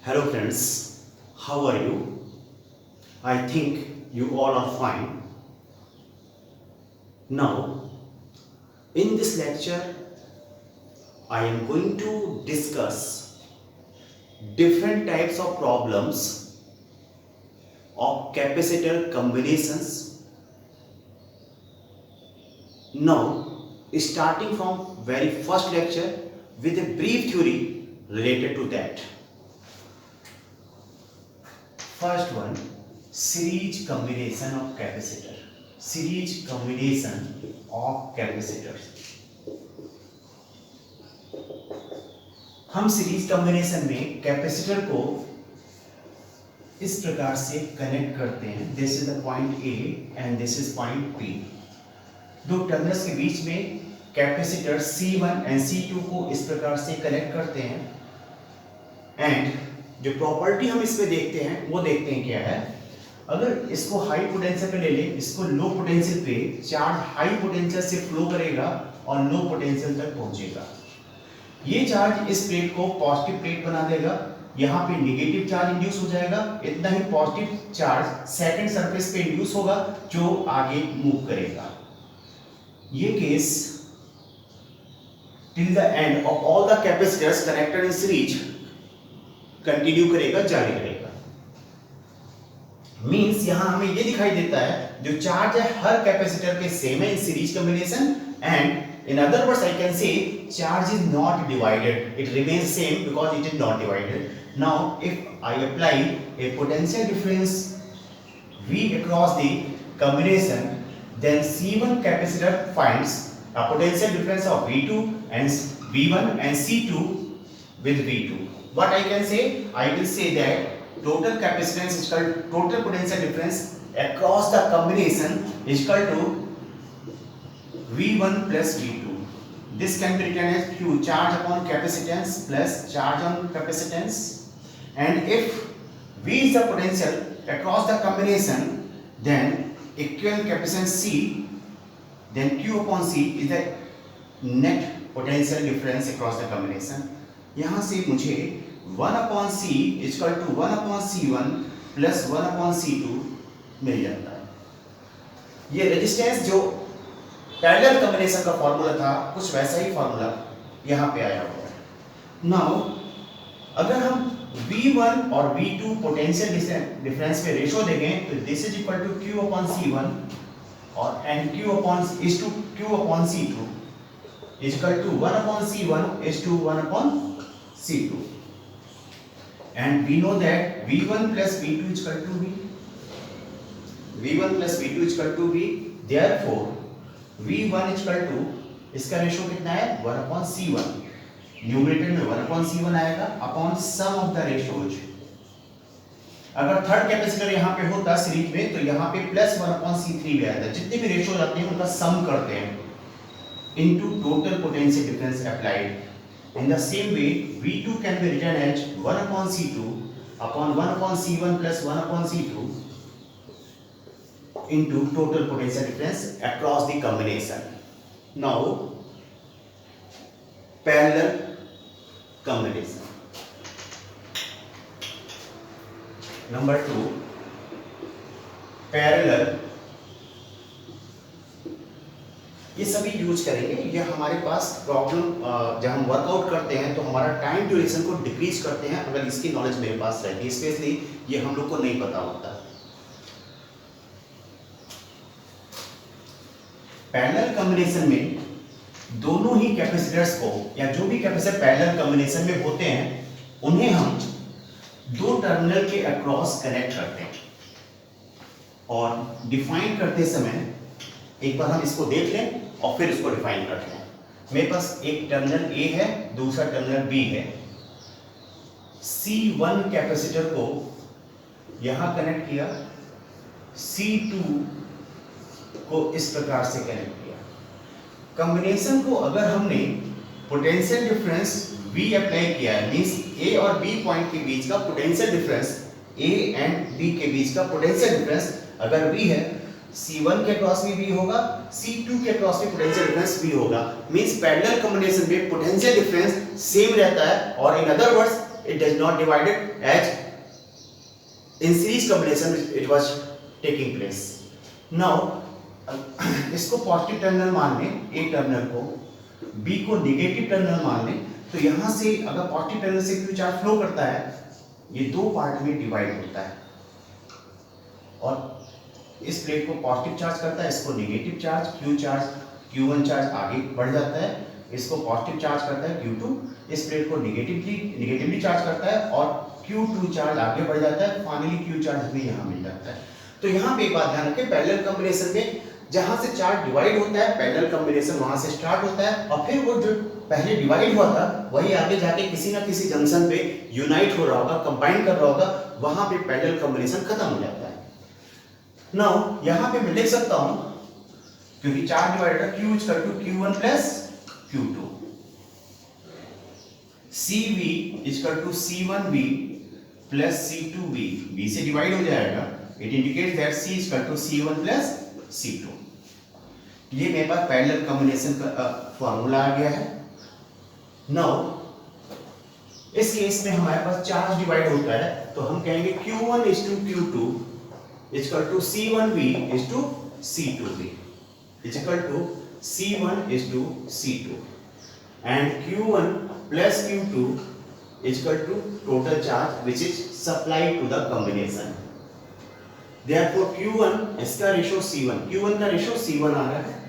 Hello friends, how are you? I think you all are fine. Now, in this lecture, I am going to discuss different types of problems of capacitor combinations. Now, starting from very first lecture with a brief theory related to that. First one, series combination of capacitor. Series combination of capacitors. हम series combination में capacitor को इस प्रकार से connect करते हैं. This is the point A and this is point B. दो terminals के बीच में कैपेसिटर C1 एंड C2 को इस प्रकार से कनेक्ट करते हैं. एंड जो प्रॉपर्टी हम इसमें देखते हैं वो देखते हैं क्या है. अगर इसको हाई पोटेंशियल पे ले लें, इसको लो पोटेंशियल पे, चार्ज हाई पोटेंशियल से फ्लो करेगा और लो पोटेंशियल तक पहुंचेगा. ये चार्ज इस प्लेट को पॉजिटिव प्लेट बना देगा. यहाँ पे नेगेटिव चार्ज इंड्यूस हो जाएगा. इतना ही पॉजिटिव चार्ज सेकंड सरफेस पे इंड्यूस होगा जो आगे मूव करेगा. ये case till the end of all the capacitors connected in series continue करेगा, जारी रहेगा. मींस यहां हमें ये दिखाई देता है जो चार्ज है हर कैपेसिटर पे सेम है in series combination. And in other words I can say charge is not divided, it remains same because it is not divided. Now if I apply A potential difference V across the combination, then C1 capacitor finds a potential difference of V2 and V1 and C2 with V2. What I can say? I will say that total capacitance is equal to total potential difference across the combination is equal to V1 plus V2. This can be written as Q, charge upon capacitance plus charge on capacitance. And if V is the potential across the combination, then equivalent capacitance C, then Q upon C is the net potential difference across the combination. यहाँ से मुझे 1 upon C is equal to 1 upon C1 plus 1 upon C2 मिल जाता है. ये resistance जो parallel combination का formula था कुछ वैसा ही फॉर्मूला यहाँ पे आया हुआ है. नाउ अगर हम V1 और V2 पोटेंशियल डिफरेंस पे रेशो देखें तो this is equal to Q upon C1 और and Q upon is to Q upon C2 is equal to 1 upon C1 is to 1 upon C2. And we know that V1 plus V2 is equal to V. V1 plus V2 is equal to V. Therefore, V1 is equal to इसका ratio कितना है 1 upon C1. Numerator में 1 upon C1 आएगा upon sum of the ratios. अगर third capacitor यहाँ पे होता series में तो यहाँ पे प्लस 1 upon C3 भी आएगा. जितने भी रेशोज आते हैं उनका सम करते हैं into total potential difference applied. In the same way, V2 can be written as 1 upon C2 upon 1 upon C1 plus 1 upon C2 into total potential difference across the combination. Now, parallel combination. Number 2, parallel. ये सभी use करेंगे. ये हमारे पास problem जब हम workout करते हैं तो हमारा टाइम ड्यूरेशन को डिक्रीज करते हैं अगर इसकी नॉलेज मेरे पास रहती है. स्पेशली ये हम लोग को नहीं पता होता. पैरेलल कॉम्बिनेशन में दोनों ही कैपेसिटर्स को या जो भी कैपेसिटर पैरेलल कॉम्बिनेशन में होते हैं उन्हें हम दो टर्मिनल के अक्रॉस कनेक्ट करते हैं. और डिफाइन करते समय एक बार हम इसको देख लें और फिर इसको डिफाइन करते हैं. मेरे पास एक टर्मिनल A है, दूसरा टर्मिनल B है. C1 कैपेसिटर को यहां कनेक्ट किया, C2 को इस प्रकार से कनेक्ट किया. कॉम्बिनेशन को अगर हमने पोटेंशियल डिफरेंस V अप्लाई किया है, मींस A और B पॉइंट के बीच का potential difference, A and B के बीच का पोटेंशियल डिफरेंस अगर V है, C1 के क्रॉस में भी होगा, C2 के क्रॉस में पोटेंशियल डिफरेंस भी होगा. मींस पैरेलल कॉम्बिनेशन में पोटेंशियल डिफरेंस सेम रहता है. और in other words it does not divided as in series combination it was taking place. Now इसको पॉजिटिव टर्मिनल मान लें, ए टर्मिनल को, बी को नेगेटिव टर्मिनल मान लें, तो यहां से अगर पॉजिटिव टर्मिनल से क्यू चार्ज फ्लो करता है, ये दो पार्ट में डिवाइड होता है और इस प्लेट को पॉजिटिव चार्ज करता है, इसको नेगेटिव चार्ज, Q1 चार्ज आगे बढ़ जाता है, इसको पॉजिटिव चार्ज करता है Q2, इस प्लेट को नेगेटिवली चार्ज करता है और Q2 चार्ज आगे बढ़ जाता है, फाइनली Q चार्ज हमें यहाँ मिल जाता है। तो यहाँ पे एक बात ध्यान रखें, पैरेलल कॉम्बिनेशन में जहां से चार्ज डिवाइड होता है, पैरेलल कॉम्बिनेशन वहां से स्टार्ट होता है और फिर वो जो पहले डिवाइड हुआ था वही आगे जाके किसी ना किसी जंक्शन पे यूनाइट हो रहा होगा, कंबाइन कर रहा होगा, वहां पे पैरेलल कॉम्बिनेशन खत्म हो जाता है। नाउ यहां पे मैं लिख सकता हूं, क्योंकि चार्ज डिवाइड है, Q equal to Q1 plus Q2, CV equal to C1V plus C2V, B से डिवाइड हो जाएगा, it indicates that C equal to C1 plus C2। ये मेरे पास पैरेलल कॉम्बिनेशन का फॉर्मूला आ गया है। नाउ इस केस में हमारे पास चार्ज डिवाइड होता है तो हम कहेंगे Q1 is to Q2 equal to C1V is to C2V equal to C1 is to C2 and Q1 plus Q2 equal to total charge which is supplied to the combination। Therefore Q1 इसका ratio C1, Q1 का ratio C1 आ रहा है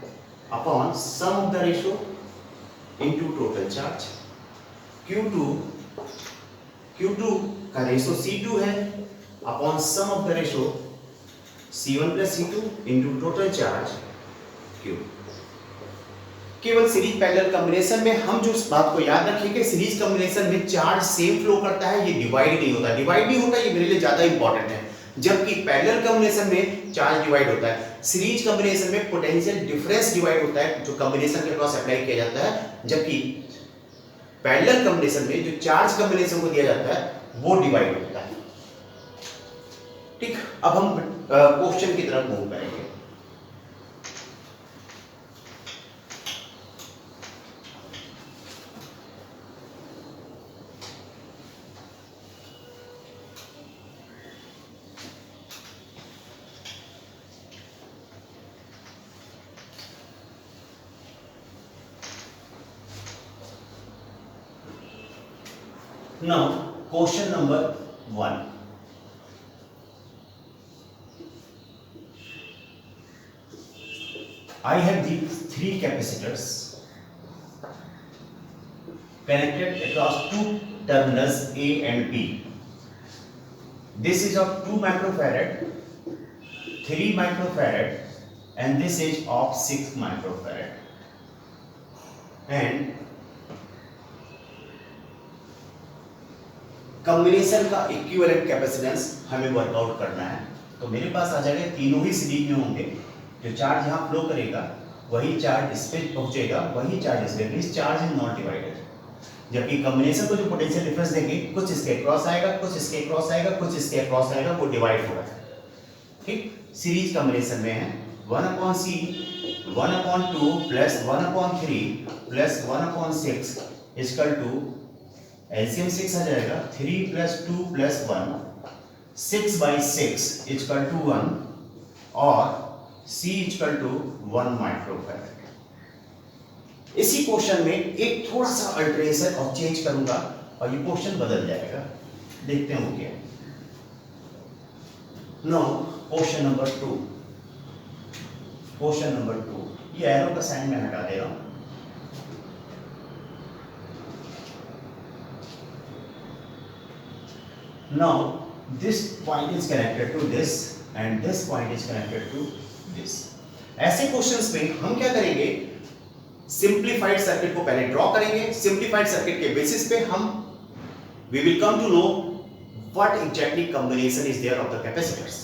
upon sum of the ratio into total charge, Q2 का ratio C2 है upon sum of the ratio C1 plus C2 into total charge Q। केवल series parallel combination में हम जो इस बात को याद रखें कि सीरीज कॉम्बिनेशन में चार्ज सेम फ्लो करता है, ये डिवाइड नहीं होता, डिवाइड नहीं होता, ये मेरे लिए ज्यादा इंपॉर्टेंट है। जबकि पैरेलल कॉम्बिनेशन में चार्ज डिवाइड होता है, सीरीज कॉम्बिनेशन में पोटेंशियल डिफरेंस डिवाइड होता है जो कॉम्बिनेशन के क्रॉस अप्लाई किया जाता है, जबकि पैरेलल कॉम्बिनेशन में जो चार्ज कॉम्बिनेशन को दिया जाता है वो डिवाइड होता है। ठीक, अब हम क्वेश्चन की तरफ मूव करेंगे। Now, question number 1. I have these three capacitors connected across two terminals A and B. This is of 2 microfarad, 3 microfarad, and this is of 6 microfarad. And combination का इक्विवेलेंट कैपेसिटेंस हमें workout करना है। तो मेरे पास आ जाएगा तीनों ही series में होंगे, जो चार्ज यहाँ फ्लो करेगा वही चार्ज इस पे पहुंचेगा, वही चार्ज इस पे, इस चार्ज इज नॉट डिवाइडेड। जबकि कॉम्बिनेशन को जो पोटेंशियल डिफरेंस देंगे, कुछ इसके क्रॉस आएगा, कुछ इसके क्रॉस आएगा, कुछ इसके क्रॉस आएगा, वो डिवाइड होगा। ठीक, सीरीज कॉम्बिनेशन में है 1/C 1/2 plus 1/3 plus 1/6 equal to LCM 6 आ जाएगा, 3 प्लस 2 प्लस 1, 6/6 इक्वल टू 1 और C इक्वल टू 1 माइक्रोफैराड। इसी क्वेश्चन में एक थोड़ा सा अल्टरेशन और चेंज करूंगा और ये क्वेश्चन बदल जाएगा, देखते हैं वो क्या है। Now question number 2, question number 2, ये एरो का साइन मैं हटा दे रहा हूं। Now this point is connected to this and this point is connected to this. ऐसे क्वेश्चंस में हम क्या करेंगे, सिंप्लीफाइड सर्किट को पहले ड्रॉ करेंगे, सिंप्लीफाइड सर्किट के बेसिस पे हम we will come to know what exactly combination is there of the capacitors.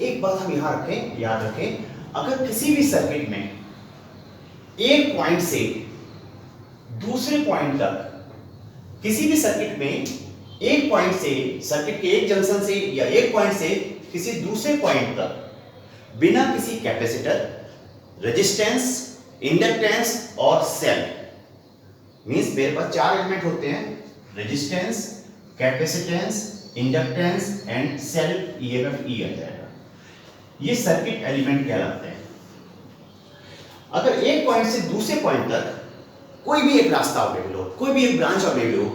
एक बात हम यहां रखें, याद रखें, अगर किसी भी सर्किट में एक पॉइंट से दूसरे पॉइंट तक, किसी भी सर्किट में एक पॉइंट से, सर्किट के एक जंक्शन से या एक पॉइंट से किसी दूसरे पॉइंट तक बिना किसी कैपेसिटर, रेजिस्टेंस, इंडक्टेंस और सेल, मींस मेरे पास 4 एलिमेंट होते हैं, resistance, capacitance, inductance and self EMF E आ जाएगा। ये सर्किट एलिमेंट कहलाते हैं। अगर एक पॉइंट से दूसरे पॉइंट तक कोई भी एक रास्ता अवेलेबल हो, कोई भी एक ब्रांच अवेलेबल हो,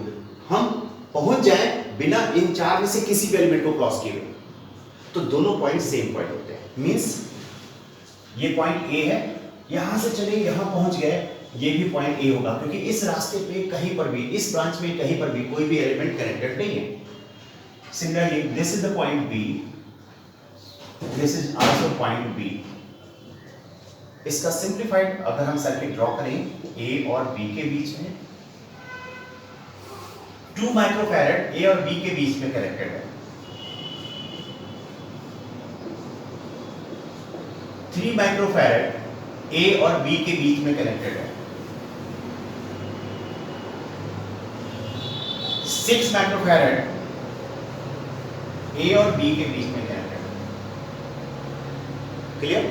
हम पहुंच जाएं बिना इन चार में से किसी भी एलिमेंट को क्रॉस किए हुए, तो दोनों पॉइंट सेम पॉइंट होते हैं। मींस ये पॉइंट ए है, यहां से चले यहां पहुंच गए, ये भी पॉइंट ए होगा, क्योंकि इस रास्ते पे कहीं पर भी, इस ब्रांच में कहीं पर भी कोई भी एलिमेंट कनेक्टेड नहीं है। Similarly this is the point B, this is also point B. इसका सिंप्लीफाइड अगर हम सर्किट ड्रॉ करें ए और बी के बीच में, 2 माइक्रोफैरड ए और बी के बीच में कनेक्टेड है, 3 माइक्रोफैरड ए और बी के बीच में कनेक्टेड है, 6 माइक्रोफैरड ए और बी के बीच में कनेक्टेड है। Clear?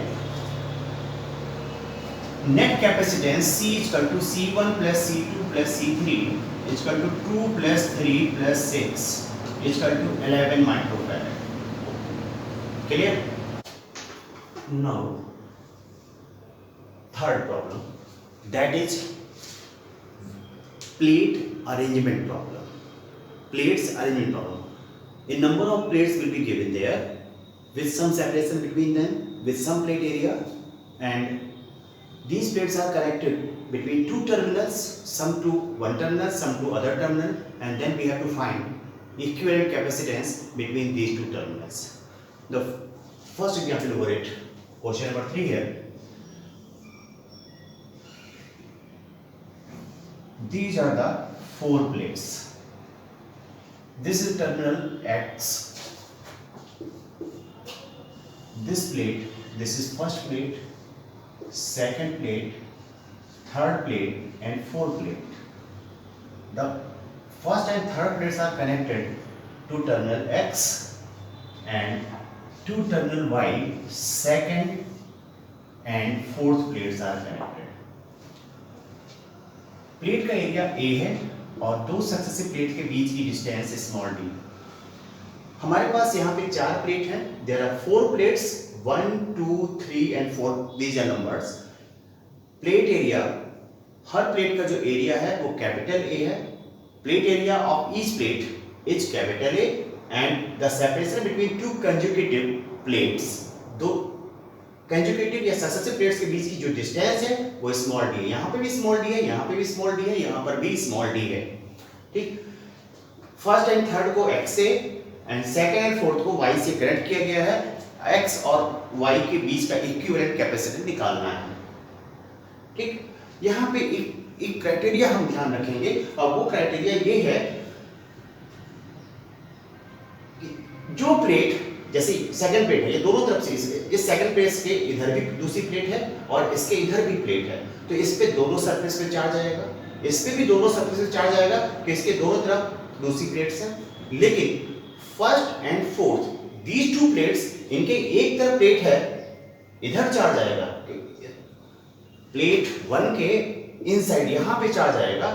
Net capacitance C equal to C1 plus C2 plus C3 equal to 2 plus 3 plus 6 equal to 11 microfarad. Clear? Now third problem, that is plate arrangement problem. Plates arrangement problem. A number of plates will be given there with some separation between them, with some plate area, and these plates are connected between two terminals, some to one terminal, some to other terminal, and then we have to find equivalent capacitance between these two terminals. The first example over it, question number 3 here. These are the 4 plates. This is terminal X. This plate, this is first plate, second plate, third plate, and fourth plate. The first and third plates are connected to terminal X and to terminal Y. Second and fourth plates are connected. Plate का area A है और दो successive plate के बीच की distance small d। हमारे पास यहाँ पे 4 प्लेट हैं। There are 4 plates, 1 2 3 and 4, these are numbers. Plate area, हर प्लेट का जो एरिया है वो कैपिटल A है। Plate area of each plate is capital A and the separation between two conjugative plates, दो कंजुगेटिव या सक्सेसिव प्लेट्स के बीच की जो डिस्टेंस है वो स्मॉल d है। यहाँ पे भी स्मॉल d है, यहाँ पे भी स्मॉल d है, यहाँ पर भी स्मॉल d है। ठीक, फर्स्ट एंड थर्ड को x से एंड सेकंड एंड फोर्थ को y से कनेक्ट किया गया है। x और y के बीच का इक्विवेलेंट कैपेसिटेंस निकालना है। ठीक, यहाँ पे एक क्राइटेरिया हम ध्यान रखेंगे और वो क्राइटेरिया ये है कि जो प्लेट, जैसे सेकंड प्लेट है, ये दोनों तरफ से, इस सेकंड प्लेट के इधर भी दूसरी प्लेट है और इसके इधर भी प्लेट है, तो इस पे दोनों सरफेस पे चार्ज आएगा, इस पे भी दोनों सरफेस पे चार्ज आएगा कि इसके दोनों तरफ दूसरी प्लेट्स हैं। लेकिन first and fourth, these two plates, इनके एक तरफ प्लेट है, इधर चार्ज आएगा, प्लेट 1 के इनसाइड यहां पे चार्ज आएगा,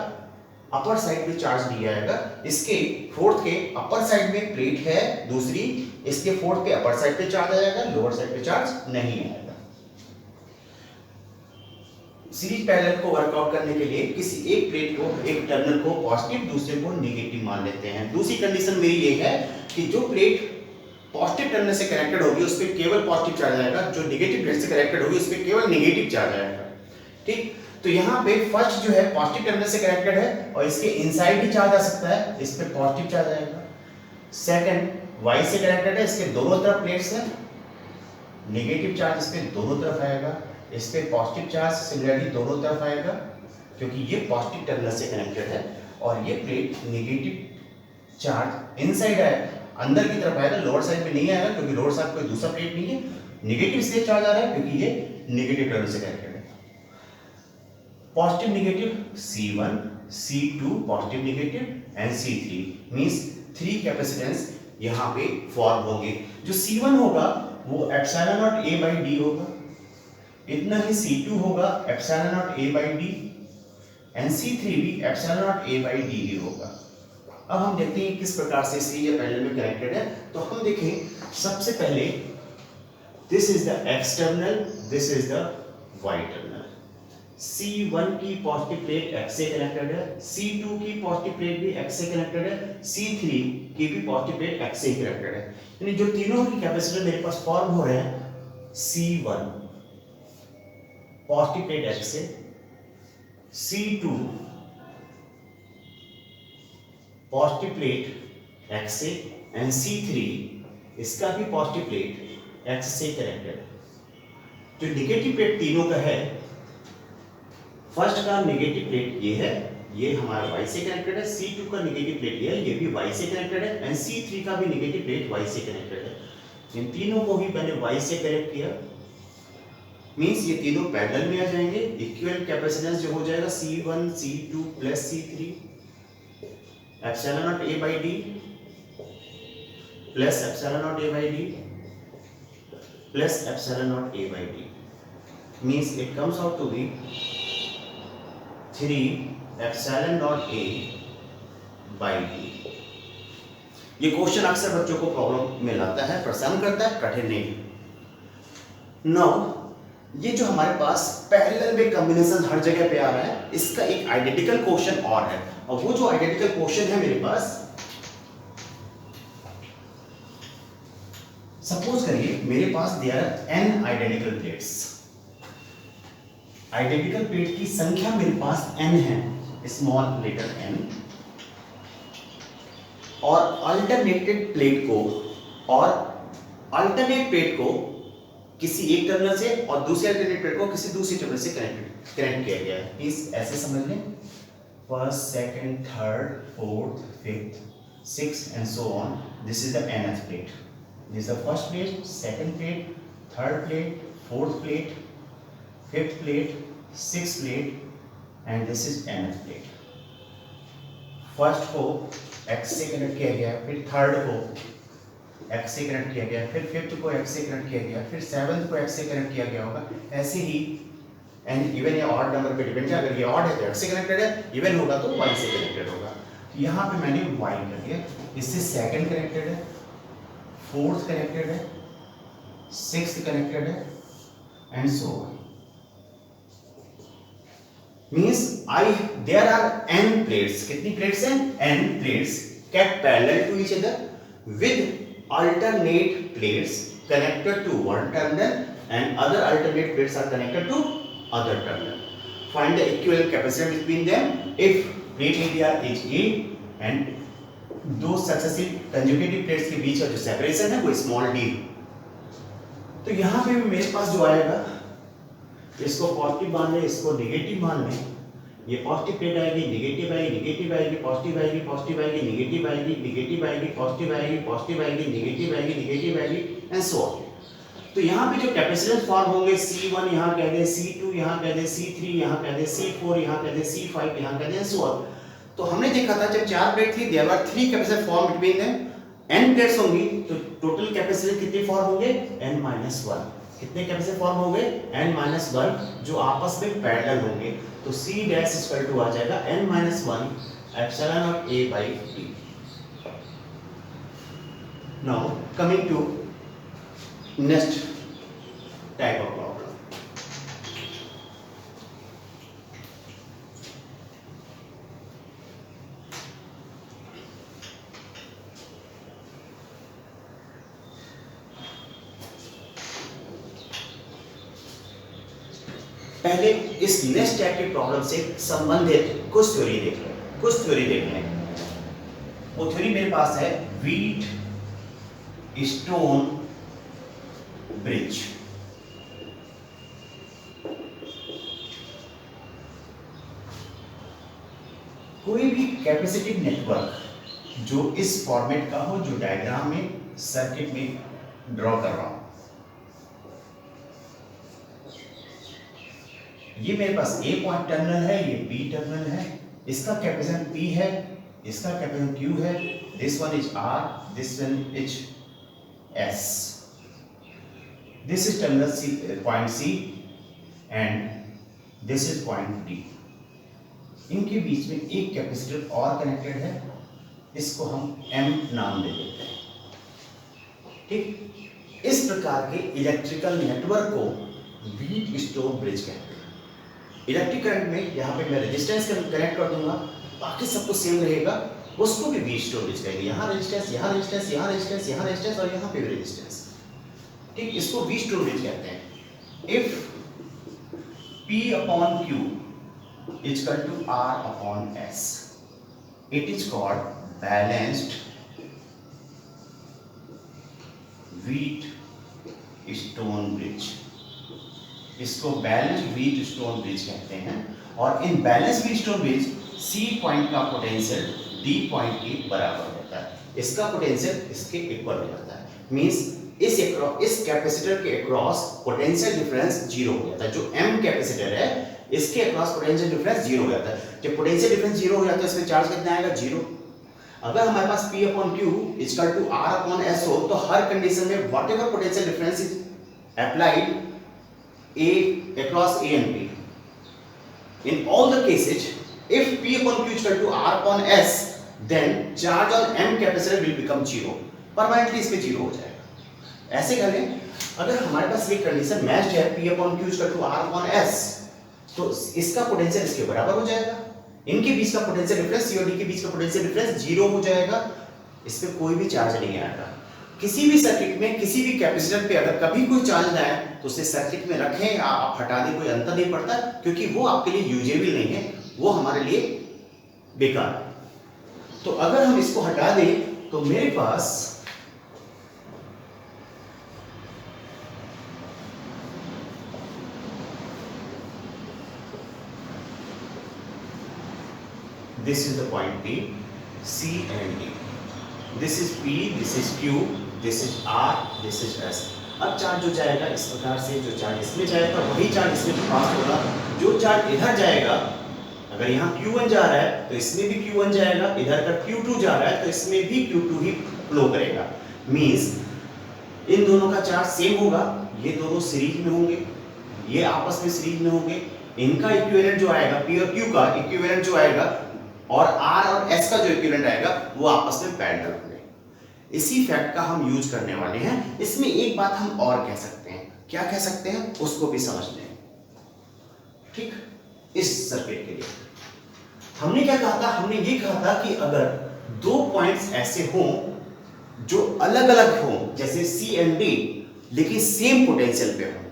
अपर साइड पे चार्ज दिया जाएगा। इसके फोर्थ के अपर साइड में प्लेट है दूसरी, इसके फोर्थ के अपर साइड पे चार्ज आएगा, लोअर साइड पे चार्ज नहीं आएगा। सीरीज पैरेलल को वर्कआउट करने के लिए किसी एक प्लेट को, एक टर्मिनल को पॉजिटिव, दूसरे को नेगेटिव मान लेते हैं। दूसरी कंडीशन मेरी ये है कि जो प्लेट पॉजिटिव टर्मिनल से कनेक्टेड होगी उस पर केवल पॉजिटिव चार्ज आएगा, जो नेगेटिव प्लेट से कनेक्टेड होगी उस पर केवल नेगेटिव चार्ज आएगा। ठीक, तो यहाँ पे फर्स्ट जो है पॉजिटिव टर्मिनल से कनेक्टेड है और इसके इनसाइड भी चार्ज आ सकता है, इस पे पॉजिटिव चार्ज आएगा। सेकंड Y से कनेक्टेड है, इसके दोनों तरफ प्लेट्स हैं, नेगेटिव चार्ज इस पे दोनों तरफ आएगा, इस पे पॉजिटिव चार्ज सिमिलरली दोनों तरफ आएगा, क्योंकि ये पॉजिटिव टर्मिनल से कनेक्टेड है और ये प्लेट नेगेटिव चार्ज इनसाइड है, अंदर की तरफ आएगा, लोअर साइड में नहीं आएगा, क्योंकि लोअर साइड कोई दूसरा प्लेट नहीं है। नेगेटिव इसलिए चार्ज आ रहा है क्योंकि ये नेगेटिव टर्मिनल से कनेक्टेड है। Positive negative C1, C2 positive negative and C3 means 3 capacitance यहाँ पे फॉर्म होंगे। जो C1 होगा वो epsilon naught A by D होगा, इतना ही C2 होगा epsilon naught A by D and C3 भी epsilon naught A by D ही होगा। अब हम देखते हैं किस प्रकार से सीरीज या पैरेलल में कनेक्टेड है। तो हम देखें सबसे पहले this is the X terminal, this is the Y terminal. C1 की पॉजिटिव प्लेट X से कनेक्टेड है, C2 की पॉजिटिव प्लेट भी X से कनेक्टेड है, C3 की भी पॉजिटिव प्लेट X से कनेक्टेड है। यानी जो तीनों की कैपेसिटर मेरे पास फॉर्म हो रहे हैं, C1 पॉजिटिव प्लेट X से, C2 पॉजिटिव प्लेट X से एंड C3 इसका भी पॉजिटिव प्लेट X से कनेक्टेड। जो नेगेटिव प्लेट तीनों का है, फर्स्ट का नेगेटिव प्लेट ये है, ये हमारा Y से कनेक्टेड है, C2 का नेगेटिव प्लेट ये है, ये भी Y से कनेक्टेड है एंड C3 का भी नेगेटिव प्लेट Y से कनेक्टेड है। इन तीनों को भी मैंने Y से कनेक्ट किया, मींस ये तीनों पैरेलल में आ जाएंगे। इक्विवेलेंट कैपेसिटेंस जो हो जाएगा C1 C2 plus C3 epsilon naught A by D plus epsilon naught A by D plus epsilon naught A by D, means it comes out to be 3 epsilon naught A by D। ये question अक्सर बच्चों को problem में लाता है, परेशान करता है, कठिन नहीं। नाउ ये जो हमारे पास पैरेलल में कॉम्बिनेशन हर जगह पे आ रहा है, इसका एक आइडेंटिकल क्वेश्चन और है, और वो जो आइडेंटिकल क्वेश्चन है मेरे पास, सपोज करिए मेरे पास there are n identical plates. Identical plate की संख्या मेरे पास n है, स्मॉल लेटर n, और अल्टरनेटेड प्लेट को किसी एक टर्मिनल से और दूसरे अल्टरनेट प्लेट को किसी दूसरी टर्मिनल से कनेक्ट किया गया है। इस ऐसे समझ लें, first second third fourth fifth six and so on. This is the nth plate, this is the first plate, second plate, third plate, fourth plate, fifth plate, sixth plate and this is nth plate. First को X से connect किया गया, फिर third को X से connect किया गया, फिर फिफ्थ को X से कनेक्ट किया गया, फिर सेवंथ को X से कनेक्ट किया गया होगा। ऐसे ही एंड इवन या ऑड नंबर पे डिपेंड है, अगर ये ऑड है तो X से कनेक्टेड है, इवन होगा तो Y से कनेक्टेड होगा। यहाँ पे मैंने Y कर दिया, इससे सेकंड कनेक्टेड है, फोर्थ कनेक्टेड है, सिक्स्थ कनेक्टेड है and so on. Means there are n plates, कितनी प्लेट्स हैं? n plates kept parallel to each other with alternate plates connected to one terminal and other alternate plates are connected to other terminal. Find the equivalent capacitance between them if plate area is A and दो successive conjugative plates के बीच का जो separation है वो small d। तो यहाँ पे भी मेरे पास जो आएगा, इसको पॉजिटिव मान लें, इसको नेगेटिव मान लें। ये पॉजिटिव प्लेट आएगी, नेगेटिव आएगी, नेगेटिव आएगी, पॉजिटिव आएगी, पॉजिटिव आएगी, नेगेटिव आएगी, नेगेटिव आएगी, पॉजिटिव आएगी, पॉजिटिव आएगी, नेगेटिव आएगी, नेगेटिव आएगी एंड सो ऑन। तो यहाँ पे जो कैपेसिटेंस फॉर्म होंगे, C1 यहाँ कह दें, C2 यहाँ कह दें, C3 यहाँ कह दें, C4 यहाँ कह दें, C5 यहाँ कह दें सो ऑन। तो हमने देखा था जब चार प्लेट थी, there were 3 capacitor form between them. n plates होंगी तो टोटल कैपेसिटर कितने फॉर्म होंगे? n-1। कितने कैपेसिटर फॉर्म होंगे? n-1, जो आपस में पैरेलल होंगे। तो C डैश इक्वल टू आ जाएगा n-1 epsilon naught A by D। Now coming to next type of problem. पहले इस नेक्स्ट टाइप के प्रॉब्लम से संबंधित कुछ थ्योरी देख लें। वो थ्योरी मेरे पास है व्हीट स्टोन ब्रिज। कोई भी कैपेसिटिव नेटवर्क जो इस फॉर्मेट का हो, जो डायग्राम में सर्किट में ड्रॉ कर रहा हूं, ये मेरे पास A पॉइंट टर्मिनल है, ये B टर्मिनल है, इसका कैपेसिटेंस P है, इसका कैपेसिटेंस Q है, this one is R, this one is S, this is terminal C, point C and this is point D। इनके बीच में एक कैपेसिटर और कनेक्टेड है इसको हम M नाम दे देते हैं। ठीक, इस प्रकार के इलेक्ट्रिकल नेटवर्क को व्हीट स्टोन ब्रिज कहते हैं। इलेक्ट्रिक करंट में यहाँ पे मैं रेजिस्टेंस कनेक्ट कर दूंगा, बाकी सब कुछ सेम रहेगा, उसको भी व्हीट स्टोन ब्रिज कहेंगे। यहाँ रेजिस्टेंस, यहाँ रेजिस्टेंस, यहाँ रेजिस्टेंस, यहाँ रेजिस्टेंस और यहाँ पे भी रेजिस्टेंस। ठीक, इसको व्हीट स्टोन ब्रिज कहते हैं। If P upon Q is equal to R upon S, it is called balanced wheat stone bridge. इसको बैलेंस्ड व्हीट स्टोन ब्रिज कहते हैं। और in balance wheat stone bridge C point का potential D point के बराबर होता है, इसका पोटेंशियल इसके इक्वल हो जाता है। मींस इस कैपेसिटर के अक्रॉस पोटेंशियल डिफरेंस जीरो हो जाता है। जो M कैपेसिटर है इसके अक्रॉस पोटेंशियल डिफरेंस जीरो हो जाता है। जब पोटेंशियल डिफरेंस जीरो हो जाता है इसमें चार्ज कितना आएगा, जीरो। अगर हमारे पास P अपॉन Q इक्वल टू R अपॉन S हो तो हर कंडीशन में whatever potential difference is applied A across A and B, in all the cases if P upon Q equal to R upon S then charge on M capacitor will become zero, permanently इसमें zero हो जाएगा। ऐसे करें, अगर हमारे पास ये condition matched है P अपॉन Q इक्वल टू R अपॉन S तो इसका पोटेंशियल इसके बराबर हो जाएगा। इनके बीच का पोटेंशियल डिफरेंस, C और D के बीच का पोटेंशियल डिफरेंस जीरो हो जाएगा, इसमें कोई भी चार्ज नहीं आएगा। किसी भी सर्किट में किसी भी कैपेसिटर पे अगर कभी कोई चार्ज ना आए तो उसे सर्किट में रखें या आप हटा दें, कोई अंतर नहीं पड़ता, क्योंकि वो आपके लिए यूजेबल नहीं है, वो हमारे लिए बेकार है। तो अगर हम इसको हटा दें तो मेरे पास this is the point P, C and D. This is P, this is Q, this is R, this is S. अब चार्ज जो जाएगा इस प्रकार से, जो चार्ज इसमें जाएगा वही चार्ज इसमें पास होगा। जो चार्ज इधर जाएगा, अगर यहाँ Q1 जा रहा है तो इसमें भी Q1 जाएगा, इधर का Q2 जा रहा है तो इसमें भी Q2 ही फ्लो करेगा। मींस इन दोनों का चार्ज सेम होगा, ये दोनों सीरीज में होंगे, ये आपस में सीरीज में होंगे। इनका इक्विवेलेंट जो आएगा, P और Q का इक्विवेलेंट जो आएगा और R और S का जो इक्विवेलेंट आएगा वो आपस में पैरेलल होंगे। इसी फैक्ट का हम यूज करने वाले हैं। इसमें एक बात हम और कह सकते हैं, क्या कह सकते हैं उसको भी समझ लें। ठीक, इस सर्किट के लिए हमने क्या कहा था, हमने ये कहा था कि अगर दो पॉइंट्स ऐसे हों जो अलग अलग हों, जैसे C एंड D, लेकिन सेम पोटेंशियल पे हों,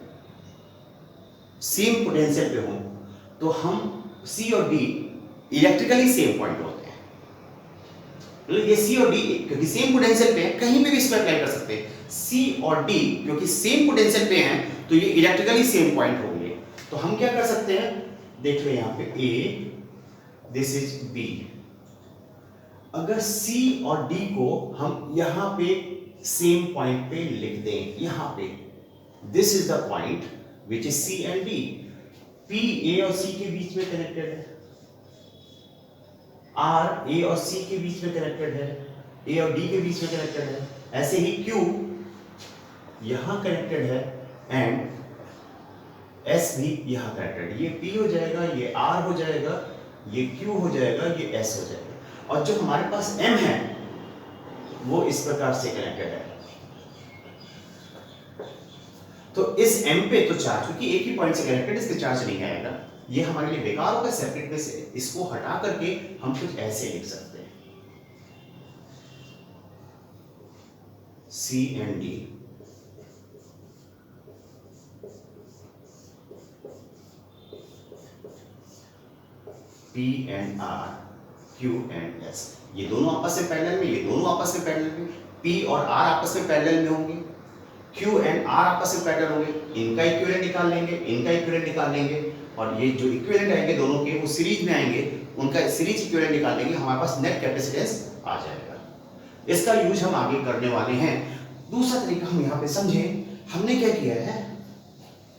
सेम पोटेंशियल पे हों, तो हम C और D इलेक्ट्रिकली सेम पॉइंट होते हैं। मतलब ये C और D क्योंकि सेम पोटेंशियल पे हैं, कहीं पे भी इसको अप्लाई कर सकते हैं। C और D क्योंकि सेम पोटेंशियल पे हैं तो ये इलेक्ट्रिकली सेम पॉइंट होंगे। तो हम क्या कर सकते हैं, देख लो यहाँ पे A, दिस इज B। अगर C और D को हम यहाँ पे सेम पॉइंट पे लिख दें, यहाँ पे this is the point which is C and D। P A और C के बीच में कनेक्टेड है, R A और C के बीच में कनेक्टेड है, A और D के बीच में कनेक्टेड है। ऐसे ही Q यहां कनेक्टेड है एंड S भी यहां कनेक्टेड है। ये P हो जाएगा, ये R हो जाएगा, ये Q हो जाएगा, ये S हो जाएगा। और जो हमारे पास M है वो इस प्रकार से कनेक्टेड है। तो इस M पे तो चार्ज, क्योंकि एक ही पॉइंट से कनेक्टेड, इसके चार्ज नहीं आएगा, ये हमारे लिए बेकार होगा सर्किट में से। इसको हटा करके हम कुछ ऐसे लिख सकते हैं, C and D P and R, Q and S। ये दोनों आपस में पैरेलल में, ये दोनों आपस में पैरेलल में, P और R आपस में पैरेलल में होंगे, Q एंड R आपस में पैरेलल होंगे। इनका इक्विवेलेंट निकाल लेंगे, इनका इक्विवेलेंट निकाल लेंगे, और ये जो इक्विवेलेंट आएंगे दोनों के वो सीरीज में आएंगे, उनका सीरीज इक्विवेलेंट निकाल लेंगे, हमारे पास नेट कैपेसिटेंस आ जाएगा। इसका यूज हम आगे करने वाले हैं। दूसरा तरीका हम यहाँ पे समझें, हमने क्या किया है,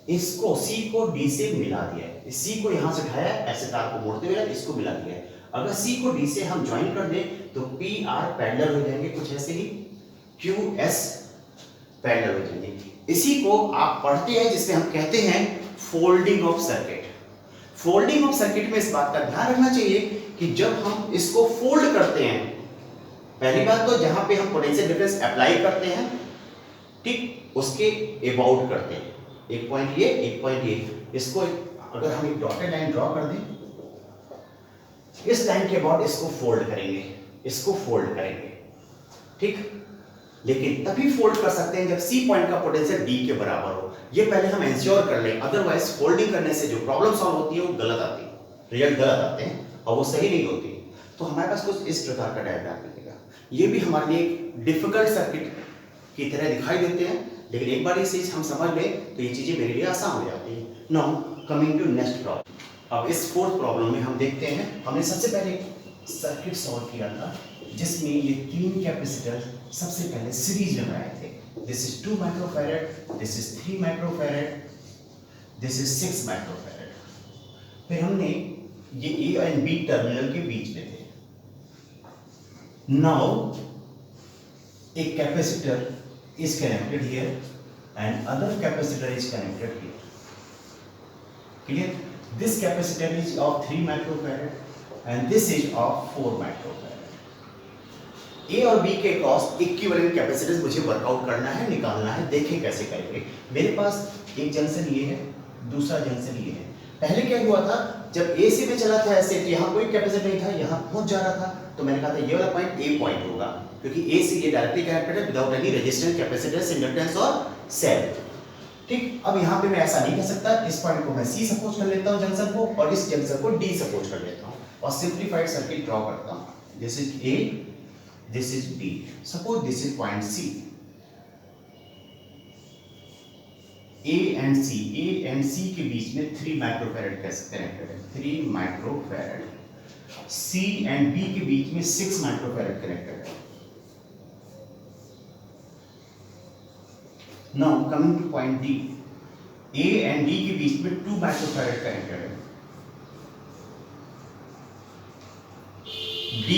इसको C को D से मिला दिया है। C को यहाँ से उठाया, ऐसे तार को मोड़ते हुए इसको मिला दिया है। अगर C को D से हम ज्वाइन कर दें तो P R पैरेलल हो जाएंगे, कुछ ऐसे ही Q S पैरेलल हो जाएंगे। इसी को आप पढ़ते हैं जिसमें हम कहते हैं folding of circuit. Folding of circuit में इस बात का ध्यान रखना चाहिए कि जब हम इसको फोल्ड करते हैं पहली बात तो जहां पे हम पोटेंशियल डिफरेंस अप्लाई करते हैं, ठीक, उसके अबाउट करते हैं, एक पॉइंट ये, एक पॉइंट ये, इसको अगर हम एक डॉटेड लाइन ड्रॉ कर दें, इस लाइन के बाद इसको फोल्ड करेंगे, इसको फोल्ड करेंगे, ठीक, लेकिन तभी फोल्ड कर सकते हैं जब सी पॉइंट का पोटेंशियल डी के बराबर हो। ये पहले हम इंश्योर कर लें, अदरवाइज फोल्डिंग करने से जो प्रॉब्लम सॉल्व होती है वो गलत आती है, रिजल्ट गलत आते हैं और वो सही नहीं होती। तो हमारे पास कुछ इस प्रकार का डायग्राम मिलेगा। ये भी हमारे लिए एक डिफिकल्ट सर्किट की तरह दिखाई देते हैं, लेकिन एक बार ये चीज हम समझ लें तो ये चीजें मेरे लिए आसान हो जाती है। Now coming to next problem. अब इस फोर्थ प्रॉब्लम में हम देखते हैं, हमने सबसे पहले सर्किट सॉल्व किया था जिसमें ये तीन कैपेसिटर सबसे पहले सीरीज में आए थे। This is 2 microfarad, this is 3 microfarad, this is 6 microfarad. फिर हमने ये ए एंड बी टर्मिनल के बीच में थे। Now a capacitor is connected here and other capacitor is connected here. Clear? This capacitor is of 3 microfarad and this is of 4 microfarad. A और B के cross equivalent capacitance मुझे workout करना है, निकालना है। देखें कैसे करेंगे। मेरे पास एक जंक्शन ये है, दूसरा जंक्शन ये है। पहले क्या हुआ था, जब AC में चला था ऐसे, तो यहाँ कोई कैपेसिटर नहीं था, यहाँ पहुंच जा रहा था, तो मैंने कहा था ये वाला पॉइंट A पॉइंट होगा, क्योंकि A से ये डायरेक्टली कनेक्टेड है without any resistance, capacitance, inductance और सेल। ठीक, अब यहाँ पे मैं ऐसा नहीं कर सकता, इस पॉइंट को मैं C सपोज कर लेता हूँ जंक्शन को, और इस जंक्शन को D सपोज कर लेता हूँ और सिंप्लीफाइड सर्किट ड्रॉ करता हूँ। This is A, this is B, suppose this is point C। A and C के बीच में 3 माइक्रोफैरड कनेक्टेड है, 3 माइक्रोफैरड। C and B के बीच में 6 माइक्रोफैरड कनेक्टेड है। Now coming to point D, A and D के बीच में 2 माइक्रोफैरड कनेक्टेड है। D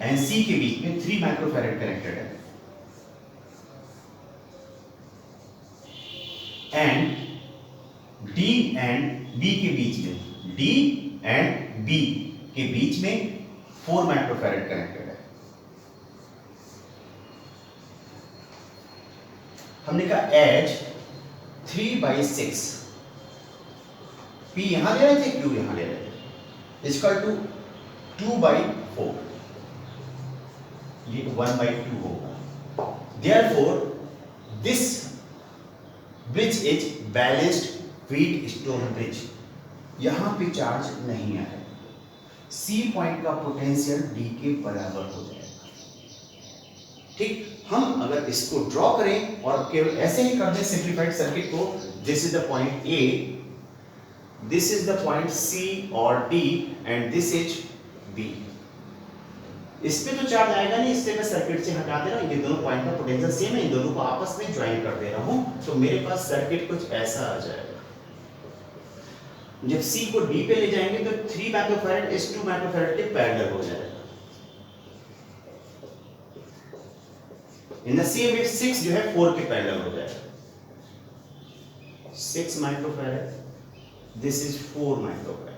and C के बीच में 3 माइक्रोफैरड कनेक्टेड है। एंड D and B के बीच में, D and B के बीच में 4 माइक्रोफैरड कनेक्टेड है। हमने कहा एज 3/6, P यहां ले रहे थे, Q यहां ले रहे थे, इक्वल टू 2/4, ये 1/2 होगा। Therefore this bridge is balanced wheat stone bridge. यहां पे चार्ज नहीं आएगा, सी पॉइंट का पोटेंशियल डी के बराबर हो जाएगा। ठीक, हम अगर इसको ड्रॉ करें और केवल ऐसे ही कर दें सिंप्लीफाइड सर्किट को, this is the point A, this is the point C और D and this is B. इस पे तो चार्ज आएगा नहीं, इससे मैं सर्किट से हटा दे रहा हूं, ये दोनों पॉइंट का पोटेंशियल सेम है, इन दोनों को आपस में ज्वाइन कर दे रहा हूं, तो मेरे पास सर्किट कुछ ऐसा आ जाएगा। जब C को D पे ले जाएंगे तो 3 माइक्रोफैरड इस 2 माइक्रोफैरड के पैरेलल हो जाएगा। इन द सेम वे 6 जो है 4 के पैरेलल हो जाएगा। 6 microfarad, this is 4 microfarad.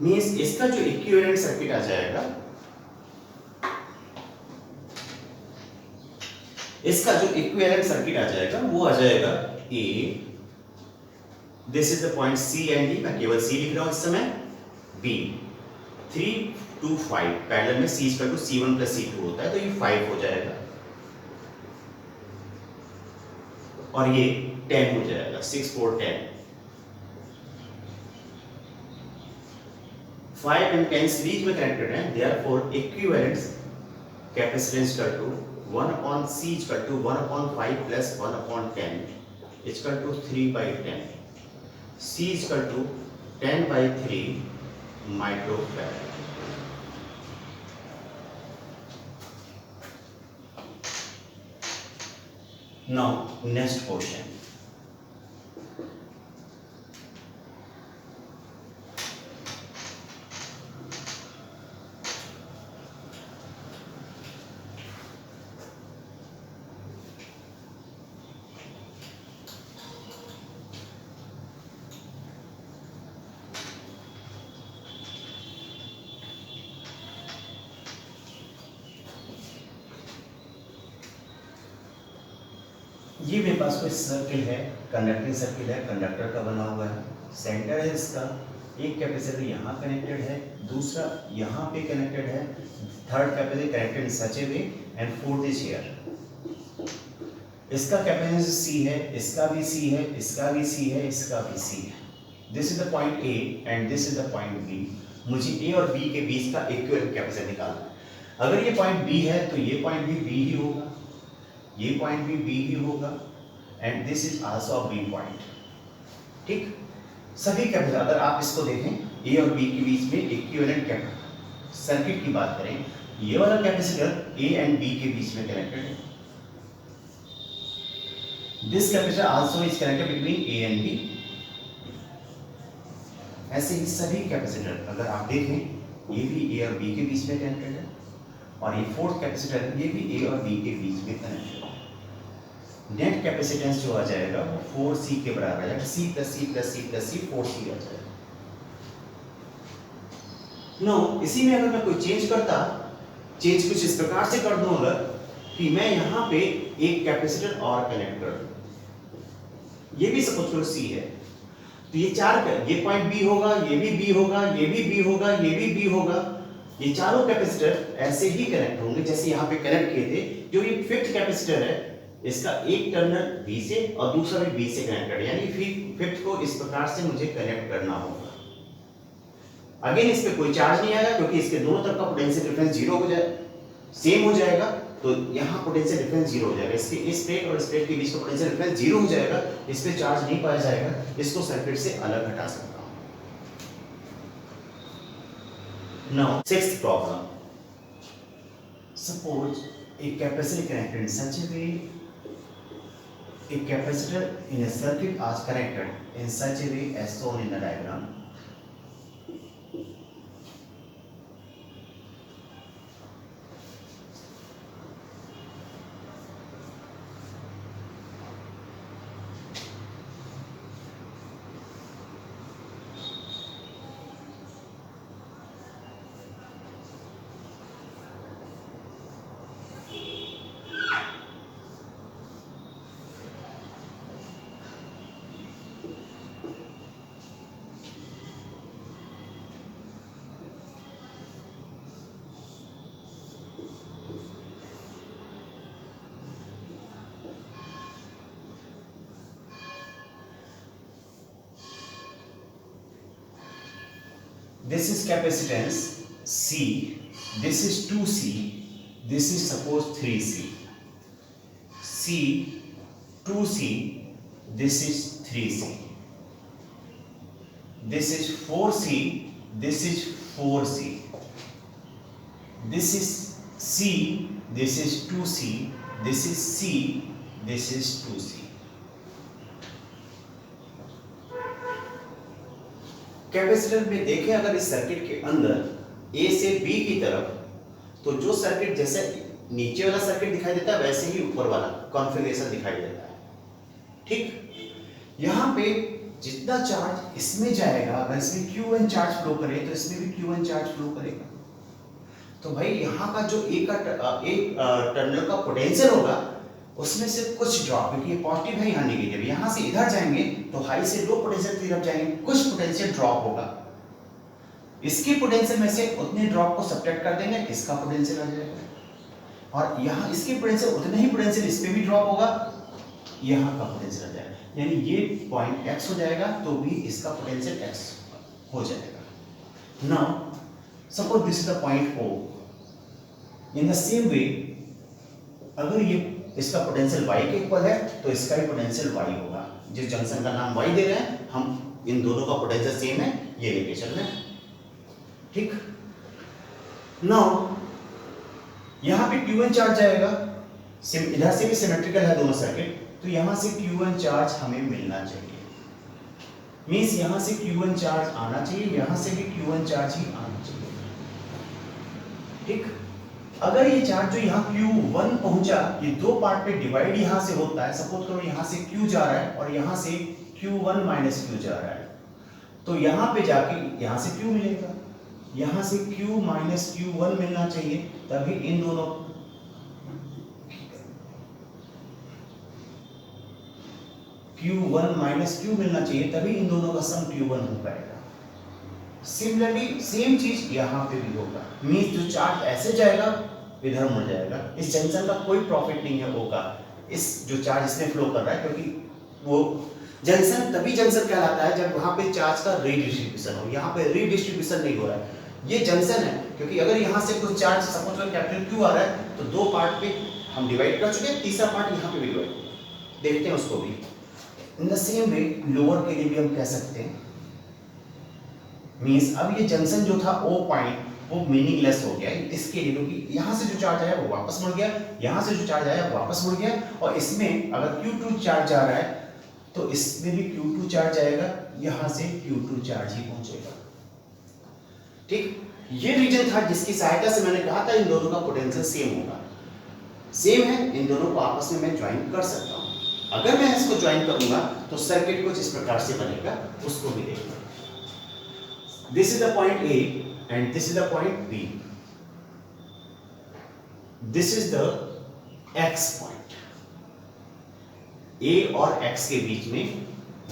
Means इसका जो इक्विवेलेंट सर्किट आ जाएगा, इसका जो इक्विवेलेंट सर्किट आ जाएगा वो आ जाएगा A, this is the point C and D, मैं केवल C लिख रहा हूं इस समय, B 3 to 5 पैरेलल में C equal to C1 plus C2 होता है, तो ये 5 हो जाएगा और ये 10 हो जाएगा, 6 4 10। 5 and 10 सीरीज में कनेक्टेड हैं, therefore equivalent capacitance equal to 1/C equal to 1/5 plus 1/10 equal to 3/10, C equal to 10/3 microfarad. Now next question. ये मेरे पास कोई सर्किल है, कंडक्टिंग सर्किल है, कंडक्टर का बना हुआ है, सेंटर है इसका, एक कैपेसिटर यहाँ कनेक्टेड है, दूसरा यहाँ पे कनेक्टेड है, third capacitor connected in such A way and fourth is here. इसका कैपेसिटेंस सी है, इसका भी सी है, इसका भी सी है, इसका भी सी है। This is the point A and this is the point B. मुझे ए और बी के बीच का इक्विवेलेंट कैपेसिटेंस निकालना है। अगर ये पॉइंट बी है तो ये पॉइंट भी बी ही होगा, ये पॉइंट भी बी ही होगा and this is also a B point. ठीक, सभी कैपेसिटर अगर आप इसको देखें ए और बी के बीच में इक्विवेलेंट कैपेसिटर सर्किट की बात करें, ये वाला कैपेसिटर ए एंड बी के बीच में कनेक्टेड है। This capacitor also is connected between A and B. ऐसे ही सभी कैपेसिटर अगर आप देखें ये भी ए और बी के बीच में कनेक्टेड है और ये फोर्थ कैपेसिटर है ये भी ए और बी के बीच में कनेक्टेड है। नेट कैपेसिटेंस जो आ जाएगा वो 4C के बराबर आ जाएगा, C plus C plus C plus C 4C आ जाएगा। नो इसी में अगर मैं कोई चेंज करता, चेंज कुछ इस प्रकार से कर दूं अगर कि मैं यहाँ पे एक कैपेसिटर और कनेक्ट कर दूं, ये भी सपोज करो C है तो ये चार, ये पॉइंट B होगा, ये भी B होगा, ये भी B होगा, ये भी B होगा, ये चारों कैपेसिटर ऐसे ही कनेक्ट होंगे जैसे यहाँ पे कनेक्ट किए थे। जो ये फिफ्थ कैपेसिटर है इसका एक टर्मिनल B से और दूसरा भी B से कनेक्टेड है, यानी फिफ्थ को इस प्रकार से मुझे कनेक्ट करना होगा। अगेन इस पे कोई चार्ज नहीं आएगा क्योंकि इसके दोनों तरफ का पोटेंशियल डिफरेंस जीरो हो जाए, सेम हो जाएगा, तो यहाँ पोटेंशियल डिफरेंस जीरो हो जाएगा। इसके इस प्लेट और इस प्लेट के बीच का पोटेंशियल डिफरेंस जीरो हो जाएगा, इस पे चार्ज नहीं पाया जाएगा, इसको सर्किट से अलग हटा सकता हूँ। Now sixth problem, suppose a capacitor connected in such a way, a capacitor in a circuit is connected in such a way as shown in the diagram. This is capacitance C, this is 2C, this is suppose 3C. C, 2C, this is 3C. This is 4C, this is 4C. This is C, this is 2C, this is C, this is 2C. Capacitor में देखें अगर इस circuit के अंदर A से B की तरफ, तो जो सर्किट जैसे नीचे वाला सर्किट दिखाई देता है वैसे ही ऊपर वाला कॉन्फ़िगरेशन दिखाई देता है। ठीक, यहाँ पे जितना चार्ज इसमें जाएगा, अगर इसमें Q1 चार्ज फ्लो करे तो इसमें भी Q1 चार्ज फ्लो करेगा। तो भाई यहाँ का जो एक टर्मिनल का पोटेंशियल होगा उसमें से कुछ ड्रॉप, क्योंकि ये पॉजिटिव है यहाँ नेगेटिव, यहाँ से इधर जाएंगे तो हाई से लो पोटेंशियल की तरफ जाएंगे, कुछ पोटेंशियल ड्रॉप होगा। इसके पोटेंशियल में से उतने ड्रॉप को सब्ट्रैक्ट कर देंगे, इसका पोटेंशियल आ जाएगा, और यहाँ इसके पोटेंशियल उतने ही पोटेंशियल इस पे भी ड्रॉप होगा, यहाँ का पोटेंशियल आ जाएगा, यानी ये पॉइंट x हो जाएगा तो भी इसका पोटेंशियल x हो जाएगा। Now suppose this is the point O। In the same way अगर ये इसका पोटेंशियल y के इक्वल है तो इसका भी पोटेंशियल y होगा। जिस जंक्शन का नाम y दे रहे हैं हम इन दोनों का पोटेंशियल सेम है, ये लेके चल रहे हैं। ठीक, नाउ यहाँ पे Q1 चार्ज आएगा, इधर से भी सिमेट्रिकल है दोनों सर्किट, तो यहाँ से Q1 चार्ज हमें मिलना चाहिए, मींस यहाँ से Q1 चार्ज आना चाहिए, यहाँ से भी Q1 चार्ज ही आना चाहिए। ठीक, अगर ये चार्ज जो यहाँ Q1 पहुंचा, ये दो पार्ट पे डिवाइड यहाँ से होता है, सपोज करो यहाँ से Q जा रहा है और यहाँ से Q1 माइनस Q जा रहा है, तो यहाँ पे जाके यहाँ से Q मिलेगा, यहाँ से Q माइनस Q1 मिलना चाहिए, तभी इन दोनों Q1 माइनस Q मिलना चाहिए, तभी इन दोनों का सम Q1 हो पाएगा। सिमिलरली सेम चीज यहाँ पे भी होगा, मीन्स जो चार्ज ऐसे जाएगा इधर मुड़ जाएगा। इस जंक्शन का कोई प्रॉफिट नहीं है O का, इस जो चार्ज इसमें फ्लो कर रहा है, क्योंकि वो जंक्शन तभी जंक्शन कहलाता है जब वहां पे चार्ज का रीडिस्ट्रीब्यूशन हो। यहाँ पे रीडिस्ट्रीब्यूशन नहीं हो रहा है, ये जंक्शन है, क्योंकि अगर यहाँ से कुछ चार्ज सपोज कर कैपिटल Q आ रहा है तो दो पार्ट पे हम डिवाइड कर चुके हैं, तीसरा पार्ट यहाँ पे भी डिवाइड देखते हैं उसको भी। In the same way lower के लिए भी हम कह सकते हैं, मींस अब ये जंक्शन जो था O पॉइंट वो मीनिंगलेस हो गया इसके लिए, क्योंकि यहाँ से जो चार्ज आया वो वापस मुड़ गया, यहाँ से जो चार्ज आया वो वापस मुड़ गया, और इसमें अगर Q2 चार्ज आ रहा है तो इसमें भी Q2 चार्ज आएगा, यहाँ से Q2 चार्ज ही पहुंचेगा। ठीक, ये रीजन था जिसकी सहायता से मैंने कहा था इन दोनों का पोटेंशियल सेम होगा। सेम है, इन दोनों को आपस में मैं ज्वाइन कर सकता हूँ। अगर मैं इसको ज्वाइन करूंगा तो सर्किट कुछ इस प्रकार से बनेगा, उसको भी देखना। This is the point A and this is the point B. This is the X point. A और X के बीच में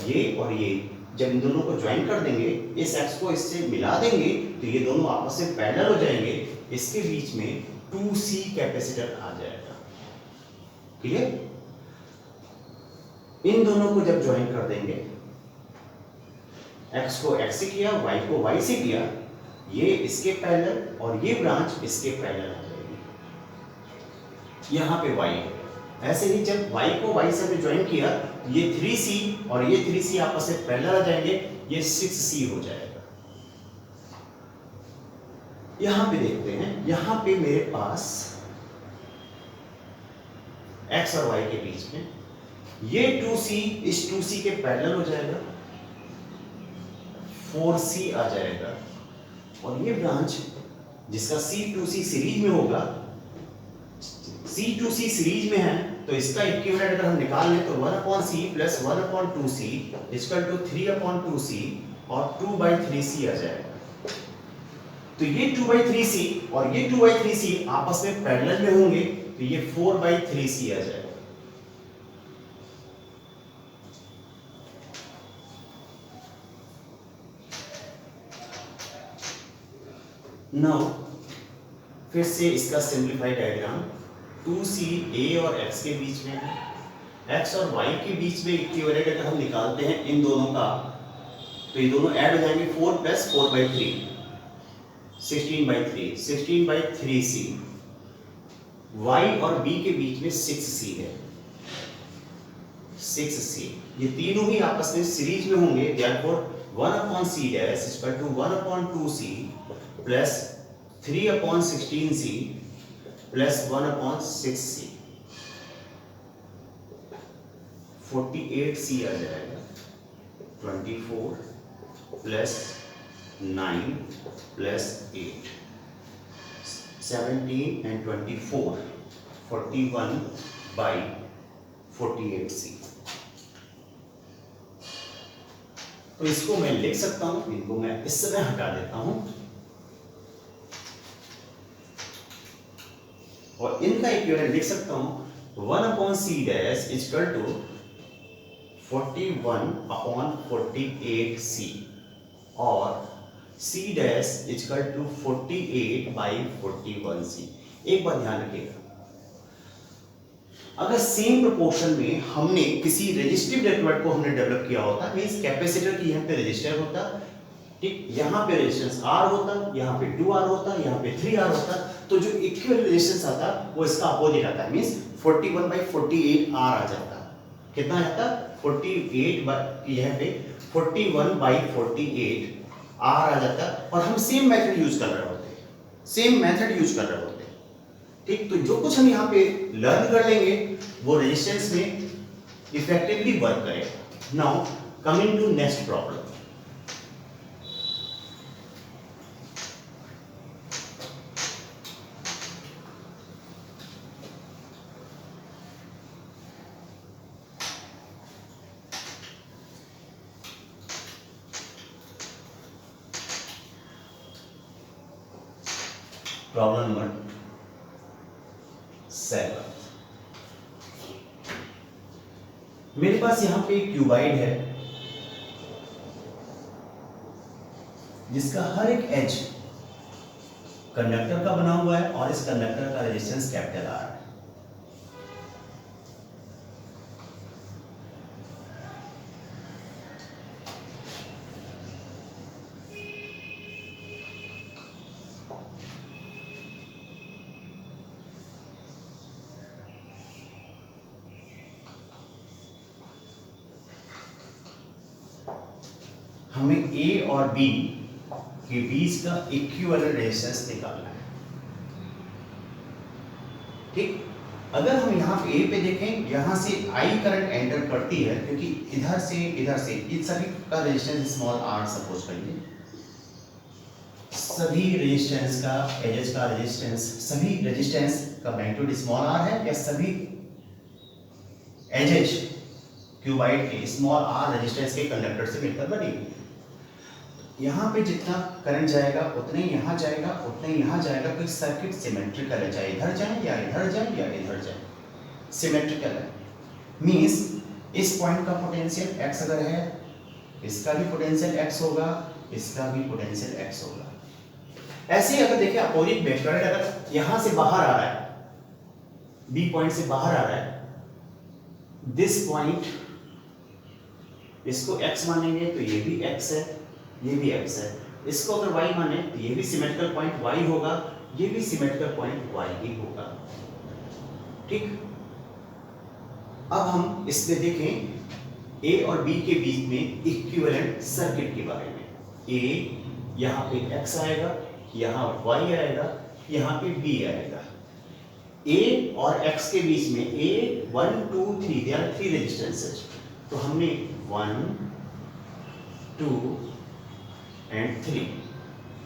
ये और ये जब इन दोनों को ज्वाइन कर देंगे, इस X को इससे मिला देंगे तो ये दोनों आपस में पैरेलल हो जाएंगे, इसके बीच में 2C कैपेसिटर आ जाएगा। क्लियर? इन दोनों को जब ज्वाइन कर देंगे, X को X से किया, Y को Y से किया, ये इसके पैरेलल और ये ब्रांच इसके पैरेलल आ जाएगी। यहाँ पे Y है, ऐसे ही जब Y को Y से भी ज्वाइन किया, ये 3C और ये 3C आपस में पैरेलल आ जाएंगे, ये 6C हो जाएगा। यहाँ पे देखते हैं, यहाँ पे मेरे पास X और Y के बीच में ये 2C इस 2C के पैरेलल हो जाएगा, 4C आ जाएगा, और ये ब्रांच जिसका C2C सीरीज में होगा, C2C सीरीज में है तो इसका इक्विवेलेंट अगर हम निकाल लें तो 1/C plus 1/2C equal to 3/2C और 2/3C आ जाएगा। तो ये 2/3C और ये 2/3C आपस में पैरेलल में होंगे तो ये 4/3C आ जाएगा। नाउ फिर से इसका सिंपलीफाइड डायग्राम, 2C A और X के बीच में है, X और Y के बीच में इक्विवेलेंट अगर हम निकालते हैं इन दोनों का तो ये दोनों ऐड हो जाएंगे, 4 प्लस 4/3 16/3 16/3C। Y और B के बीच में 6C है, 6C, ये तीनों ही आपस में सीरीज में होंगे, therefore 1/C dash equal to 1/2C plus 3/16C plus 1/6C, 48C आ जाएगा। 24 प्लस 9 प्लस 8, 17 and 24 41/48C। तो इसको मैं लिख सकता हूं, इनको मैं इस समय हटा देता हूं और इनका इक्विवेलेंट लिख सकता हूं 1/C dash equal to 41/48C और C dash equal to 48/41C। एक बात ध्यान रखिएगा, अगर सेम प्रोपोर्शन में हमने किसी रेजिस्टिव नेटवर्क को हमने डेवलप किया होता, मींस कैपेसिटर की यहाँ पे रेजिस्टर होता, ठीक, यहाँ पे रेजिस्टेंस R होता, यहाँ पे 2R होता, यहाँ पे 3R होता, तो जो इक्विवेलेंट रेजिस्टेंस आता वो इसका अपोजिट आता है, मींस 41/48R आ जाता। कितना आता? 48 यहाँ पे 41/48 R आ जाता, और हम सेम मेथड यूज कर रहे होते, सेम मेथड यूज कर रहे होते, ठीक। तो जो कुछ हम यहाँ पे लर्न कर लेंगे वो रेजिस्टेंस में इफेक्टिवली वर्क करेगा। Now coming to next problem, problem number 7। मेरे पास यहाँ पे एक क्यूबाइड है जिसका हर एक एज कंडक्टर का बना हुआ है और इस कंडक्टर का रेजिस्टेंस कैपिटल आर है। हमें ए और बी के बीच का इक्विवेलेंट रेजिस्टेंस निकालना है। ठीक, अगर हम यहाँ पे ए पे देखें, यहाँ से आई करंट एंटर करती है क्योंकि इधर से ये सभी का रेजिस्टेंस स्मॉल आर सपोज करिए, सभी रेजिस्टेंस का एजेस का रेजिस्टेंस, सभी रेजिस्टेंस का मैग्नीट्यूड स्मॉल आर है या सभी एजेस क्यूबाइड के स्मॉल आर रेजिस्टेंस के कंडक्टर से मिलकर बनी हुई है। यहाँ पे जितना करंट जाएगा उतना ही यहाँ जाएगा, उतना ही यहाँ जाएगा, कोई सर्किट सिमेट्रिकल है, चाहे इधर जाए या इधर जाए या इधर जाए, सिमेट्रिकल है। मींस इस पॉइंट का पोटेंशियल x अगर है, इसका भी पोटेंशियल x होगा, इसका भी पोटेंशियल x होगा। ऐसे ही अगर देखें अपोजिट में करंट अगर यहाँ से बाहर आ रहा है, B पॉइंट से बाहर आ रहा है, दिस पॉइंट इसको x मानेंगे तो ये भी x है, ये भी x है। इसको अगर y माने तो ये भी सिमेट्रिकल पॉइंट y होगा, ये भी सिमेट्रिकल पॉइंट y ही होगा। ठीक, अब हम इसमें देखें a और b के बीच में इक्विवेलेंट सर्किट के बारे में। a यहाँ पे x आएगा, यहाँ y आएगा, यहाँ पे b आएगा। a और x के बीच में a 1 2 3 देयर आर 3 रेजिस्टेंसेस, तो हमने 1 2 एंड 3,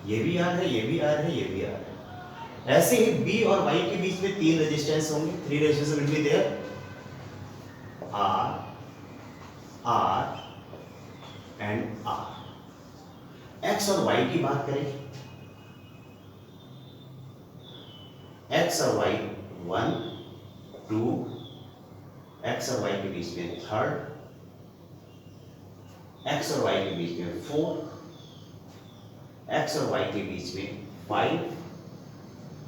ये भी आर है, ये भी आर है, ये भी आर है। ऐसे ही b और y के बीच में 3 रेजिस्टेंस होंगे, 3 resistance will be there, R and R। x और y की बात करें, x और y 1 2, x और y के बीच में थर्ड, x और y के बीच में 4, x और y के बीच में 5,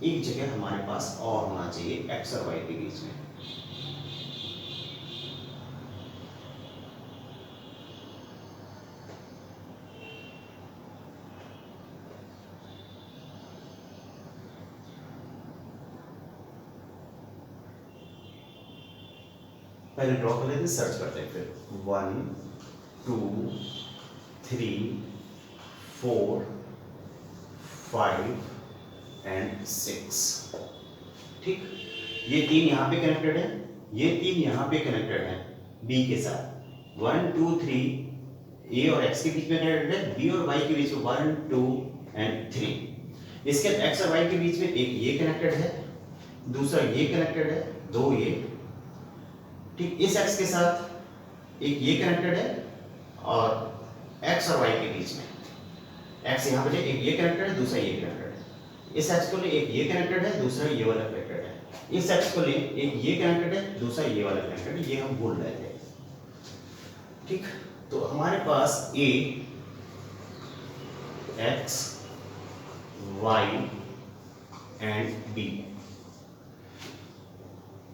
एक जगह हमारे पास और होना चाहिए x और y के बीच में। पहले ड्रॉ कर लेते हैं, सर्च करते हैं, फिर 1 2 3 4 5 एंड 6। ठीक, ये 3 यहाँ पे कनेक्टेड है, ये 3 यहाँ पे कनेक्टेड है B के साथ। 1 2 3 A और X के बीच में कनेक्टेड है, B और Y के बीच में 1 2 एंड 3। इसके बाद X और Y के बीच में एक ये कनेक्टेड है, दूसरा ये कनेक्टेड है, दो ये। ठीक, इस x के साथ एक ये कनेक्टेड है और x और y के बीच में x यहाँ पे एक ये कनेक्टेड है, दूसरा ये कनेक्टेड है। इस x को ले एक ये कनेक्टेड है, दूसरा ये वाला कनेक्टेड है। इस x को ले एक ये कनेक्टेड है, दूसरा ये वाला कनेक्टेड है। ये हम भूल रहे थे। ठीक, तो हमारे पास a x y and b,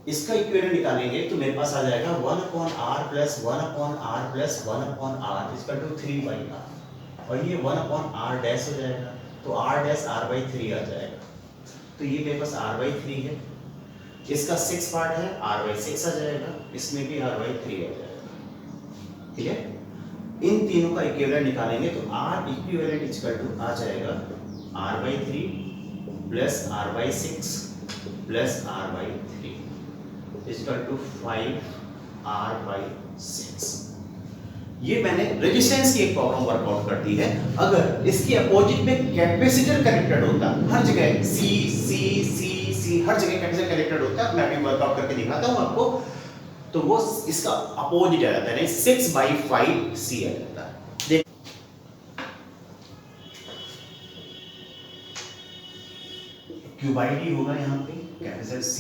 इसका इक्विवेलेंट निकालेंगे तो मेरे पास आ जाएगा 1/r plus 1/r plus 1/r equal to 3/r, और ये 1/r डैश हो जाएगा, तो r डैश r/3 आ जाएगा। तो ये मेरे पास r/3 है, इसका 6 पार्ट है, r/6 आ जाएगा, इसमें भी r/3 आ जाएगा। ठीक है, इन तीनों का इक्विवेलेंट निकालेंगे तो r इक्विवेलेंट इक्वल टू आ जाएगा r/3 plus r/6 plus r/3 equal to 5r/6। ये मैंने रेजिस्टेंस की एक प्रॉब्लम वर्कआउट कर दी है। अगर इसकी अपोजिट में कैपेसिटर कनेक्टेड होता, हर जगह C C C C हर जगह कैपेसिटर कनेक्टेड होता, मैं अभी वर्कआउट करके दिखाता हूं आपको, तो वो इसका अपोजिट आ जाता है, 6/5C आ जाता है। क्यूबाइड ही होगा यहाँ पे, capacitor C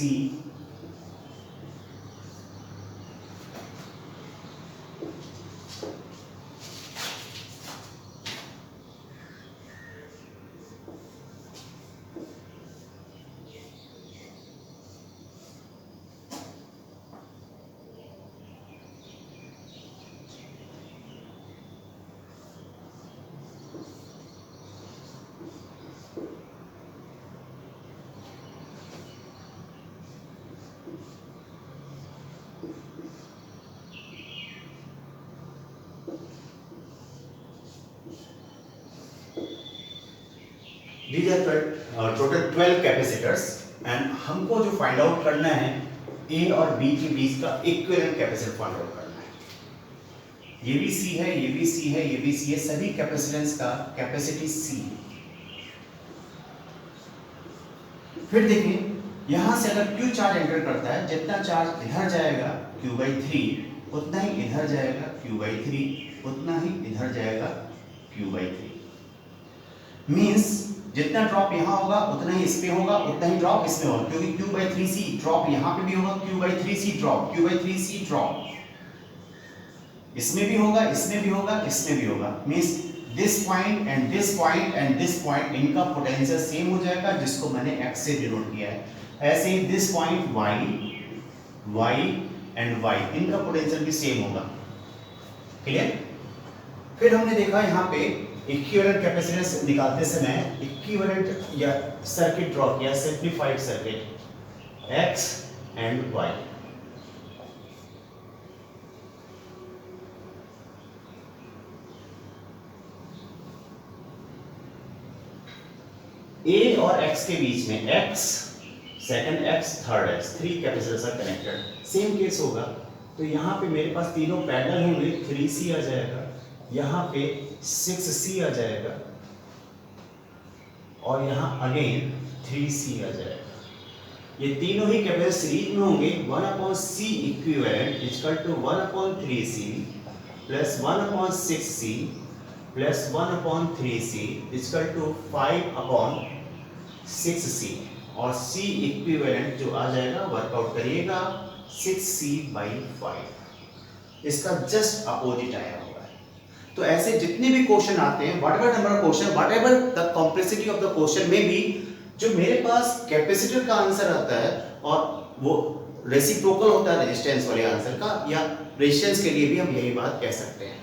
these are total 12 capacitors and हमको जो फाइंड आउट करना है ए और बी के बीच का इक्विवेलेंट कैपेसिटर फाइंड आउट करना है। ये भी सी है, ये भी सी है, ये भी सी है, सभी कैपेसिटेंस का कैपेसिटी सी। फिर देखिए यहां से अगर Q चार्ज एंटर करता है, जितना चार्ज इधर जाएगा Q/3 उतना ही इधर जाएगा Q/3 उतना ही इधर जाएगा Q/3। मींस जितना ड्रॉप यहाँ होगा उतना ही इस पे होगा, उतना ही ड्रॉप इसमें होगा, क्योंकि Q/3C ड्रॉप यहाँ पे भी होगा, Q/3C ड्रॉप, Q/3C ड्रॉप इसमें भी होगा, इसमें भी होगा, इसमें भी होगा। Means this point and this point and this point इनका पोटेंशियल सेम हो जाएगा, जिसको मैंने x से डिनोट किया है। ऐसे ही this point y and y इनका पोटेंशियल भी सेम होगा। क्लियर? फिर हमने देखा यहाँ पे इक्विवेलेंट कैपेसिटेंस निकालते समय इक्विवेलेंट या सर्किट ड्रॉ किया, simplified circuit x and y। A और x के बीच में x, second x, third x, 3 capacitors are connected. Same case होगा तो यहाँ पे मेरे पास तीनों पैरेलल होंगे, 3C आ जाएगा, यहाँ पे 6C आ जाएगा और यहाँ अगेन 3C आ जाएगा। ये तीनों ही कैपेसिटर सीरीज में होंगे। 1/C equivalent equal to 1/3C plus 1/6C plus 1/3C equal to 5/6C और C इक्विवेलेंट जो आ जाएगा, वर्कआउट करिएगा 6C/5। इसका जस्ट अपोजिट आया हुआ है। तो ऐसे जितने भी क्वेश्चन आते हैं, whatever number of question, whatever the complexity of the question में भी, जो मेरे पास कैपेसिटर का आंसर आता है और वो रेसिप्रोकल होता है रेजिस्टेंस वाले आंसर का, या रेजिस्टेंस के लिए भी हम यही बात कह सकते हैं।